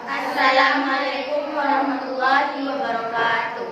Assalamualaikum warahmatullahi wabarakatuh.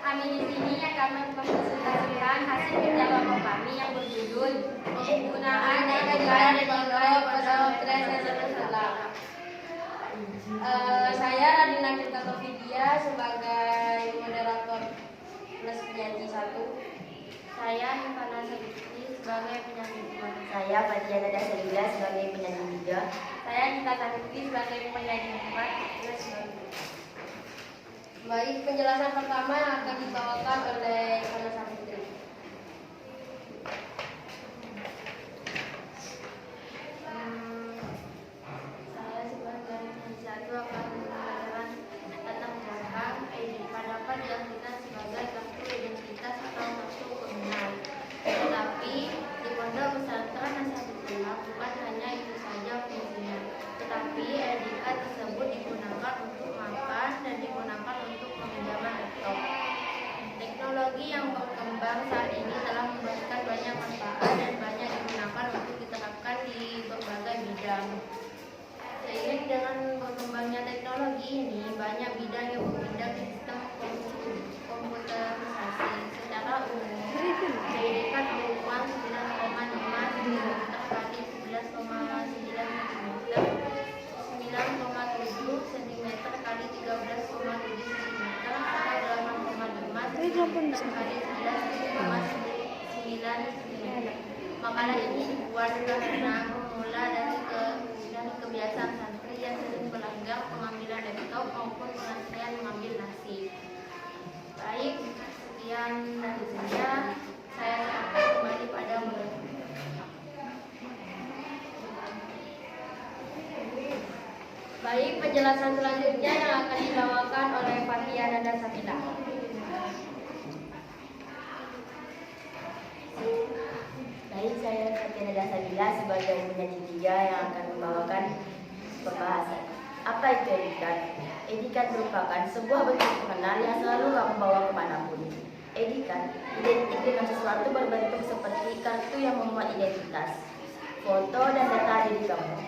Kami di sini akan mempresentasikan hasil kerja kelompok kami yang berjudul penggunaan negara dan nilai pada Islam. Saya Radina Cipta Tofidia sebagai moderator plus penyanyi 1. Saya Nifana Sabiti sebagai penyanyi 2. Saya Fatia Nada Salila sebagai penyanyi 3. Saya Nita Sabiti sebagai penyanyi 4 plus 2. Baik, penjelasan pertama yang akan dibawakan oleh Nana Sabiti. Saya sebagai penyanyi 1 akan menjelaskan tentang belakang ID dapat diartikan sebagai kartu identitas atau kartu pengenal. Tetapi di pondok pesantren Nasahatullah bukan hanya itu saja fungsinya, tetapi ID card tersebut digunakan untuk makan dan digunakan untuk peminjaman laptop. Teknologi yang berkembang saat ini telah memberikan banyak manfaat dan banyak digunakan untuk diterapkan di berbagai bidang. Seiring dengan berkembangnya teknologi ini, banyak bidang yang berpindah ke sistem komputerisasi. Secara umum, pendidikan berupa 9,5 mm kali 11,9 mm, 9,7 cm kali 13,7 cm atau 8,5 kali 11,9 cm. Makalah ini dibuat karena bermula dari kebiasaan santri yang sering melanggar pengambilan laptop maupun pengantrian mengambil nasi. Baik, sekian dari saya serahkan kembali pada moderator. Baik, penjelasan selanjutnya yang akan dibawakan oleh Fatia Nada Sabila. Baik, saya Fatia Nada Salila sebagai penyanyi 3 yang akan membawakan pembahasan. Apa itu etikat? Etikat merupakan sebuah bentuk pengenal yang selalu kamu bawa kemanapun. Etikat identik dengan sesuatu berbentuk seperti kartu yang memuat identitas, foto dan data diri kamu.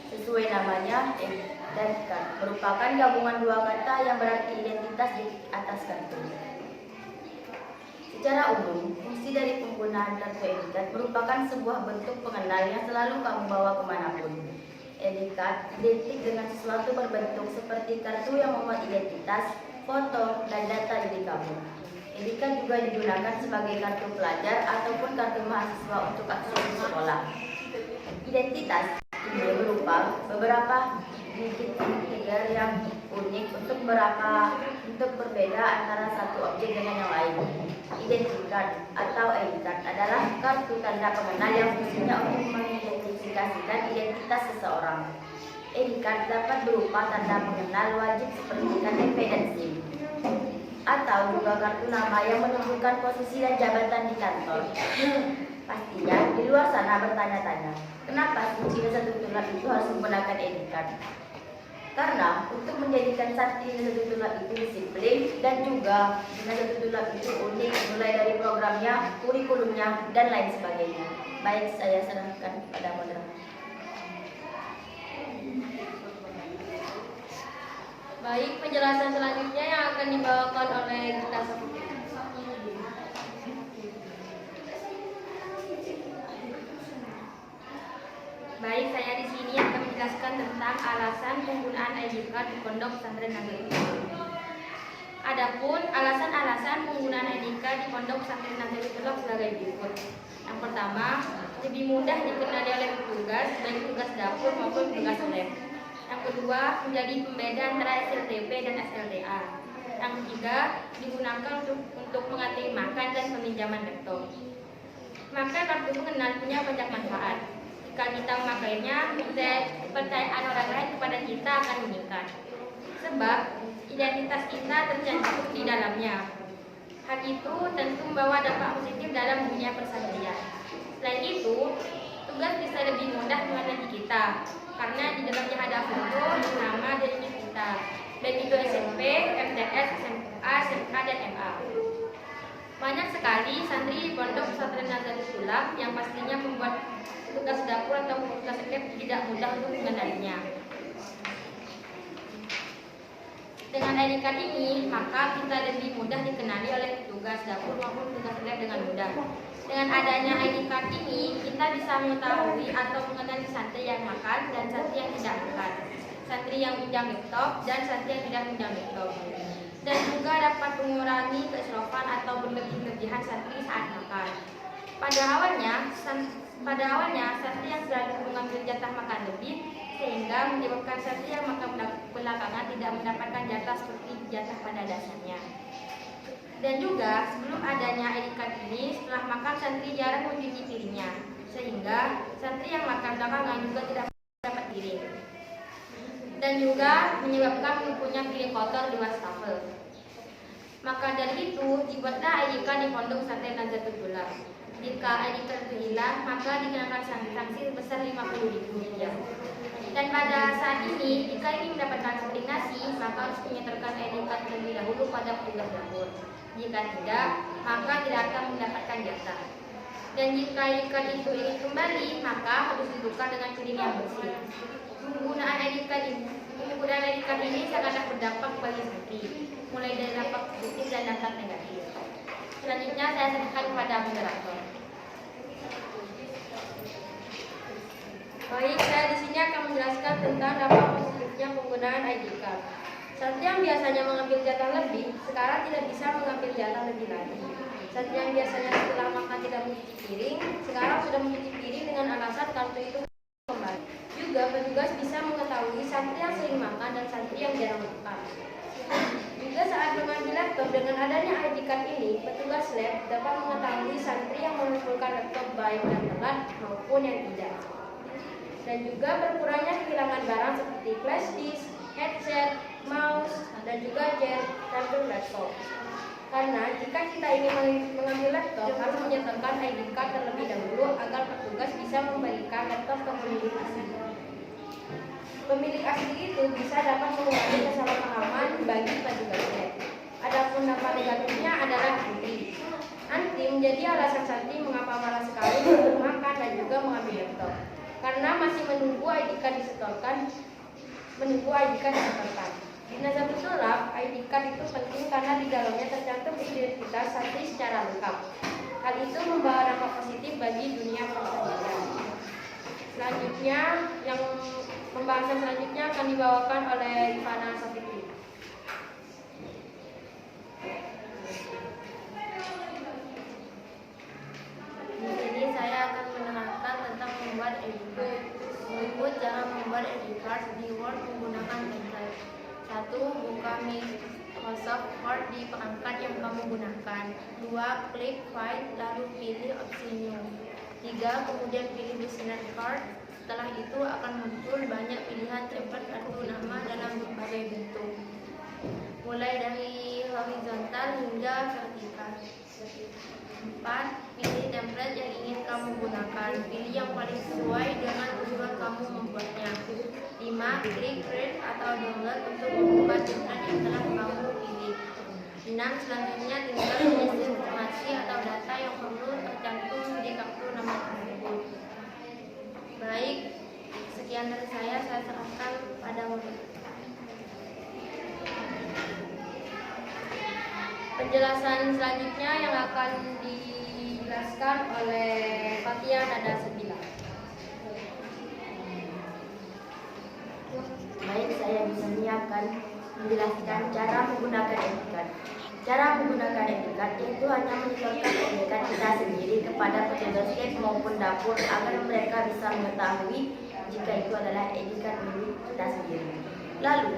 Sesuai namanya, etikat merupakan gabungan dua kata yang berarti identitas di atas kartu. Secara umum, fungsi dari penggunaan kartu etikat merupakan sebuah bentuk pengenal yang selalu kamu bawa kemanapun. Etikat identik dengan sesuatu berbentuk seperti kartu yang memuat identitas, foto, dan data diri kamu. Etikat juga digunakan sebagai kartu pelajar ataupun kartu mahasiswa untuk akses di sekolah. Identitas ini berupa beberapa digit integer yang unik untuk berbeda antara satu objek dengan yang lain. Identitas atau etikat adalah kartu tanda pengenal yang fungsinya untuk mengidentifikasikan identitas seseorang. Etikat dapat berupa tanda pengenal wajib seperti KTP dan SIM, atau juga kartu nama yang menunjukkan posisi dan jabatan di kantor. Pastinya di luar sana bertanya-tanya, kenapa sih Dinas Titular itu harus menggunakan etikat? Karena untuk menjadikan santri Dinas Titular itu disiplin dan juga Dinas Titular itu unik, mulai dari programnya, kurikulumnya, dan lain sebagainya. Baik, saya serahkan kepada moderator. Baik, penjelasan selanjutnya yang akan dibawakan oleh Gita Sabiti. Baik, saya di sini akan menjelaskan tentang alasan penggunaan ID card di Pondok Pesantren Nazatul Ulama. Adapun alasan-alasan penggunaan ID card di Pondok Pesantren Nazatul Ulama sebagai berikut. Yang pertama, lebih mudah dikenali oleh petugas, baik petugas dapur maupun petugas lab. Yang kedua, menjadi pembeda antara SLTP dan SLTA. Yang ketiga, digunakan untuk mengatur makan dan peminjaman laptop. Maka kartu pengenal punya banyak manfaat. Jika kita memakainya, kepercayaan orang lain kepada kita akan meningkat. Sebab identitas kita tercantum di dalamnya. Hal itu tentu membawa dampak positif dalam dunia persantrian. Selain itu, tugas bisa lebih mudah mengenali kita, karena di dalamnya ada foto, nama, dan email kita, baik itu SMP, MTS, SMA, SMA, dan MA. Banyak sekali santri di Pondok Pesantren Nazatul Ulam yang pastinya membuat tugas dapur atau tugas lab tidak mudah untuk mengenalinya. Dengan ID card ini, maka kita lebih mudah dikenali oleh petugas dapur maupun tugas lab dengan mudah. Dengan adanya ID card ini, kita bisa mengetahui atau mengenali santri yang makan dan santri yang tidak makan, santri yang pinjam laptop dan santri yang tidak pinjam laptop. Dan juga dapat mengurangi keisrofan atau berlebih-lebihan santri saat makan. Pada awalnya santri yang selalu mengambil jatah makan lebih, sehingga menyebabkan santri yang makan belakangan tidak mendapatkan jatah seperti jatah pada dasarnya. Dan juga sebelum adanya ID card ini, setelah makan santri jarang mencuci piringnya, sehingga santri yang makan belakangan juga tidak dapat piring. Dan juga menyebabkan mempunyai piring kotor di wastafel. Maka dari itu dibuatlah ID card di Pondok Pesantren Nazatul Ulam. Jika ID card hilang, maka dikenakan sanksi sebesar Rp50.000. Dan pada saat ini, jika ingin mendapatkan koordinasi, maka harus menyetorkan ID card terlebih dahulu pada petugas dapur. Jika tidak, maka tidak akan mendapatkan jatah. Dan jika ID card itu ingin kembali, maka harus ditukar dengan piring yang bersih. Penggunaan ID card ini sangatlah berdampak bagi santri, mulai dari dampak positif dan dampak negatif. Selanjutnya saya serahkan kepada moderator. Baik, saya di sini akan menjelaskan tentang dampak positifnya penggunaan ID card. Santri yang biasanya mengambil jatah lebih, sekarang tidak bisa mengambil jatah lebih lagi. Santri yang biasanya setelah makan tidak mencuci piring, sekarang sudah mencuci piring dengan alasan kartu itu kembali. Juga petugas bisa mengetahui santri yang sering makan dan santri yang jarang makan. Juga saat mengambil laptop, dengan adanya ID card ini, petugas lab dapat mengetahui santri yang mengumpulkan laptop baik yang telat maupun yang tidak. Dan juga berkurangnya kehilangan barang seperti flash disk, headset, mouse, dan juga charger laptop. Karena jika kita ingin mengambil laptop, harus menyetorkan ID card terlebih dahulu agar petugas bisa memberikan laptop ke pemilik asli. Pemilik asli itu bisa dapat mengurangi kesalahpahaman bagi petugas lab. Adapun dampak negatifnya adalah antri menjadi alasan santri mengapa malas sekali untuk makan dan juga mengambil laptop. Karena masih menunggu ID card disetorkan. Di Nazatul Ulam, ID card itu penting karena di dalamnya tercantum identitas santri secara lengkap. Hal itu membawa dampak positif bagi dunia pertanian. Selanjutnya, pembahasan selanjutnya akan dibawakan oleh Rifana Safikri. Di sini saya akan menerangkan tentang membuat ID card. Berikut cara membuat ID card di Word menggunakan template. 1. Buka Microsoft Word di perangkat yang kamu gunakan. 2. Klik File, lalu pilih opsi New. 3. Kemudian pilih Business Card. Setelah itu akan muncul banyak pilihan template kartu nama dalam berbagai bentuk, mulai dari horizontal hingga vertikal. 4. Pilih template yang ingin kamu gunakan. Pilih yang paling sesuai dengan tujuan kamu membuatnya. 5. Klik Create atau Download untuk mengubah template yang telah kamu pilih. 6. Selanjutnya tinggal mengisi informasi atau data yang perlu tercantum di kartu nama tersebut. Baik, sekian dari saya serahkan pada moderator. Penjelasan selanjutnya yang akan dijelaskan oleh Fatia Nada Sebila. Baik, saya di sini akan menjelaskan cara menggunakan ID card. Cara menggunakan ID card itu hanya menyetorkan ID card kita sendiri kepada petugas lab maupun dapur agar mereka bisa mengetahui jika itu adalah ID card milik kita sendiri. Lalu,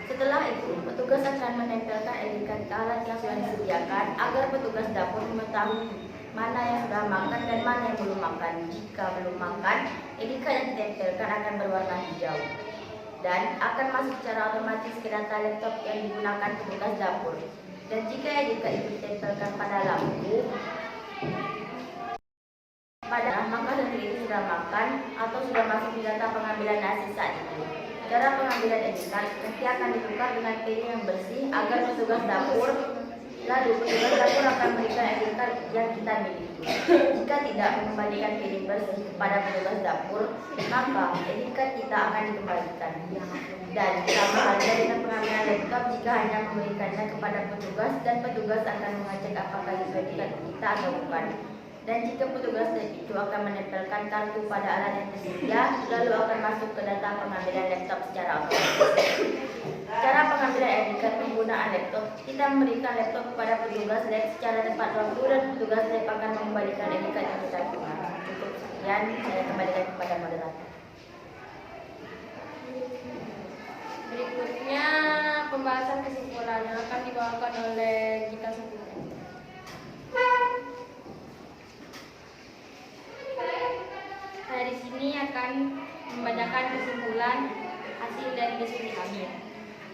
setelah itu, petugas akan menempelkan ID card ke alat yang sudah disediakan agar petugas dapur mengetahui mana yang sudah makan dan mana yang belum makan. Jika belum makan, ID card yang ditempelkan akan berwarna hijau dan akan masuk secara otomatis ke data laptop yang digunakan petugas dapur. Dan jika ID card itu ditempelkan pada lampu, maka santri itu sudah makan atau sudah masuk di data pengambilan nasi saat itu. Cara pengambilan ID card nanti akan ditukar dengan piring yang bersih agar petugas dapur Lalu petugas dapur akan memberikan ID card yang kita miliki. Jika tidak mengembalikan piring bersih kepada petugas dapur, maka ID card kita akan dikembalikan. Dan sama halnya dengan pengambilan laptop jika hanya memberikannya kepada petugas dan petugas akan mengecek apakah sesuai dengan kita atau bukan. Dan jika petugas itu akan menempelkan kartu pada alat yang tersedia, lalu akan masuk ke data pengambilan laptop secara otomatis. Cara pengambilan ID card penggunaan laptop, kita memberikan laptop kepada petugas lab secara tepat waktu dan petugas lab akan mengembalikan ID card yang kita terima. Cukup sekian, saya kembalikan kepada moderator. Berikutnya pembahasan kesimpulan yang akan dibawakan oleh Gita Saputra. Saya di sini akan membacakan kesimpulan hasil dari diskusi kami.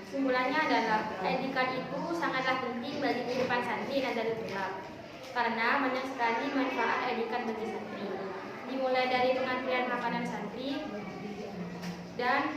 Kesimpulannya adalah ID card itu sangatlah penting bagi kehidupan santri Nahdlatul Ulama karena banyak sekali manfaat ID card bagi santri, dimulai dari pengantrian makanan santri dan